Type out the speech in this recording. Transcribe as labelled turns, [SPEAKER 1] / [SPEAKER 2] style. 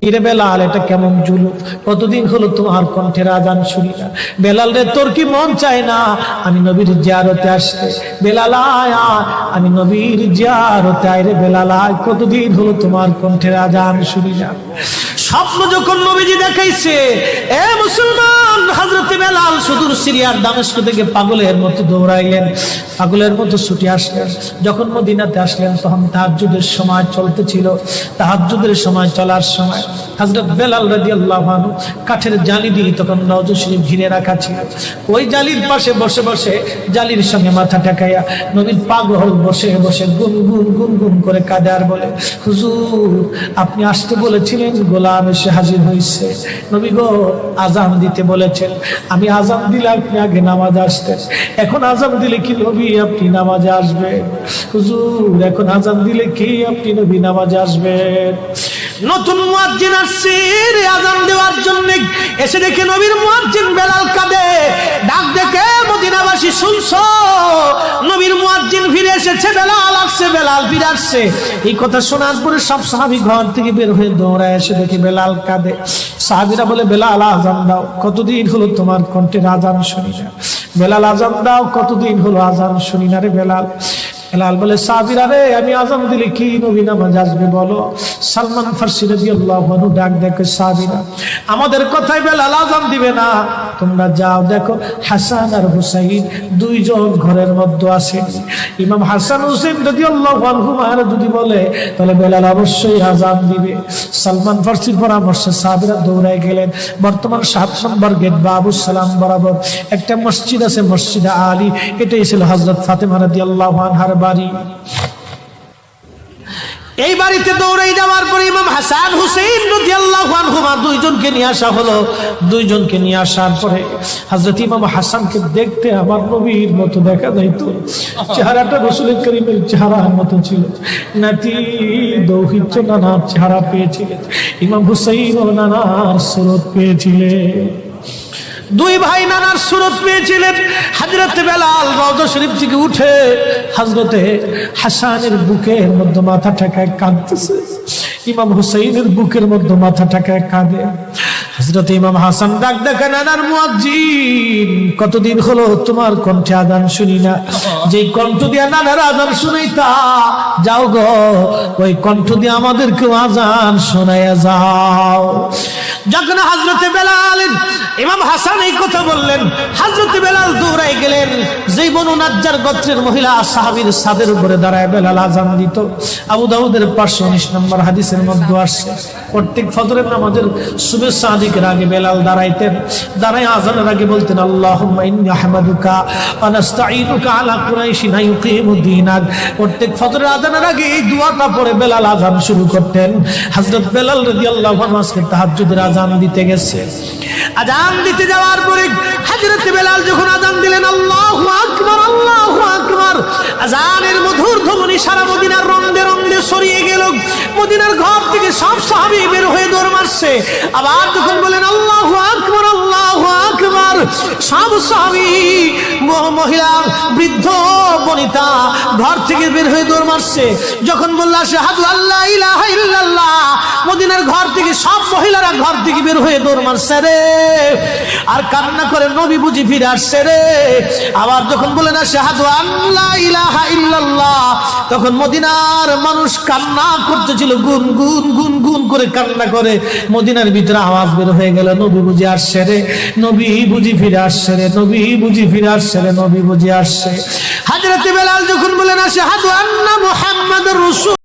[SPEAKER 1] কিরে বেলাল, এটা কেমন জুলুম? কতদিন হলো তোমার কণ্ঠের আজান শুনি না। বেলাল রে, তোর কি মন চায় না আমি নবীর জিয়ারতে আসতে? বেলাল আয়, আমি নবীর জিয়ারতে আয় রে বেলাল আয়, কতদিন হলো তোমার কণ্ঠের আজান শুনি না। স্বপ্ন যখন নবীজি দেখাইছে, এ মুসলমান, হযরত বেলাল সুদূর সিরিয়ার দামেস্ক থেকে পাগলের মতো দৌড়াইলেন, পাগলের মতো ছুটে আসলেন। যখন মদিনাতে আসলেন তখন তাহাজ্জুদের সময় চলতেছিল। তাহাজ্জুদের সময় চলার সময় হযরত বেলাল রাদিয়াল্লাহু আনহু কাঠের জালি দিয়ে তখন রওজা শরীফ ঘিরে রাখা ছিল। ওই জালির পাশে বসে বসে জালির সঙ্গে মাথা ঠেকাইয়া নবীর পাগল বসে বসে গুনগুন গুনগুন করে কাঁদে আর বলে, হুজুর আপনি আসতে বলেছিলেন, গোলাম এসে হাজির হয়েছে। নবী গো, আজান দিতে বলেছেন, আমি আজান দিলে আপনি আগে নামাজে আসতেন, এখন আজান দিলে কি নবী আপনি নামাজে আসবেন? হুজুর এখন আজান দিলে কি আপনি নবী নামাজে আসবেন? নতুন মুয়াজ্জিন আসছে আজান দেওয়ার জন্য, এসে দেখে নবীর মুয়াজ্জিন বেলাল কাঁদে। ডাক দেখে মদিনাবাসী, শুনছো নবীর মুয়াজ্জিন ফিরে এসেছে, বেলাল আসছে, বেলাল ফিরে আসছে। এই কথা শোনার পরে সব সাহাবী ঘর থেকে বের হয়ে দৌড়ায় এসে দেখে বেলাল কাঁদে। সাহাবীরা বলে, বেলাল আজান দাও, কতদিন হলো তোমার কণ্ঠের আজান শুনি না। বেলাল আজান দাও, কতদিন হলো আজান শুনি না রে বেলাল। বেলাল বলে, সাহাবীরা রে, আমি আজান দিলে কি নবী নামাজ আসবে বলো? সালমান ফারসি রাদিয়াল্লাহু আনহু ডাক দেখে, সাহাবীরা আমাদের কথায় বেলাল আজান দিবে না, তোমরা যাও দেখো হাসান আর হুসাইন দুইজন ঘরের মধ্যে আছে। ইমাম হাসান হুসাইন রাদিয়াল্লাহু আনহুমা যদি বলে তাহলে বেলাল অবশ্যই আজান দিবে। সালমান ফারসির পরামর্শে সাহাবীরা দৌড়ায় গেলেন। বর্তমান 7 নম্বর গেট বাবু সালাম বরাবর একটা মসজিদ আছে, মসজিদে আলী। এটাই ছিল হযরত ফাতেমা রাদিয়াল্লাহু আনহার বাড়ি। এই বাড়িতে দৌড়ে যাওয়ার পরে ইমাম হাসান হুসাইন রাদিয়াল্লাহু আনহুমা দুইজনকে নিয়ে আসা হলো। দুইজনকে নিয়ে আসার পরে হযরত ইমাম হাসানকে দেখতে আমার নবীর মতো দেখা যাইতো, চেহারাটা রাসূল করিমের চেহারার মতো ছিল। নাতি দৌহিত্র নানার চেহারা পেয়েছিলেন, ইমাম হুসাইন ও নানার সুরত পেয়েছিলেন। দুই ভাই নানার সুরত পেয়েছিলেন। হযরত বেলাল রওজা শরীফ থেকে উঠে হযরতে হাসানের বুকের মধ্যে মাথা ঠেকায় কাঁদতেছে, ইমাম হুসাইনের বুকের মধ্যে মাথা ঠেকায় কাঁদে। হযরত ইমাম হাসান ডাক দেখে, নানার মুয়াজ্জিন, কতদিন হলো তোমার কণ্ঠে আজান শুনি না। যে কণ্ঠ দিয়ে নানার আজান শুনাইতা, যাও গো ওই কণ্ঠ দিয়ে আমাদেরকেও আজান শোনাইয়া যাও। যখন হযরতে বেলাল ইমাম হাসান এই কথা বললেন, হযরতে বেলাল দৌড়াই গেলেন। যেই বনু নাজ্জার গোত্রের মহিলা সাহাবীর ছাদের উপরে দাঁড়ায় বেলাল আজান দিত। আবু দাউদের 519 নম্বর হাদিসের মধ্যে আসছে, প্রত্যেক ফজরের নামাজের শুভেচ্ছা আদিকের আগে বেলাল দাঁড়াইতেন। দাঁড়ায় আজানের আগে বলতেন, আল্লাহুম্মা ইন্নী আহমাদুকা ওয়া নাস্তাঈনুকা আলা কুরাইশিন ইউকিমুদ্দীনাক। প্রত্যেক ফজরের আজানের আগে এই দোয়াটা পড়ে বেলাল আজান শুরু করতেন। হযরত বেলাল রাদিয়াল্লাহু আনহু আজকে তাহাজ্জুদের আজান দিতে গেছে। আজান দিতে যাওয়ার পরে হযরত বেলাল যখন আজান দিলেন, আল্লাহু আকবার, আল্লাহু আকবার, আজানের মধুর ধ্বনি সারা মদিনার রন্দে রন্দে ছড়িয়ে গেল। মদিনার ঘর থেকে সব সাহাবী বের হয়ে দৌড় মারছে। আবার যখন বলেন আল্লাহু আকবার, আল্লাহু আকবার, সব সাহাবী, মহিলা, বৃদ্ধ, বনিতা ঘর থেকে বের হয়ে দৌড় মারছে। যখন বলল আশহাদু আল্লা ইলাহা ইল্লাল্লাহ, মদিনার ঘর থেকে সব মহিলারা ঘর থেকে বের হয়ে দৌড় মারছে রে, আর কান্না করে নবী বুঝি ফিরে আসছে রে। আবার যখন বলেন আশহাদু আল্লা ইলাহা ইল্লাল্লাহ, তখন মদিনার মানুষ কান্না করতেছিল, গুন গুন গুন গুন করে কান্না করে। মদিনার ভিতরে আওয়াজ বের হয়ে গেল, নবী বুঝি আসছে রে, নবী বুঝি ফিরে আসছে রে, নবী বুঝি ফিরে আসছে রে, নবী বুঝি আসছে। হযরত বেলাল যখন বলেন আশহাদু আন্না মুহাম্মাদুর রাসূল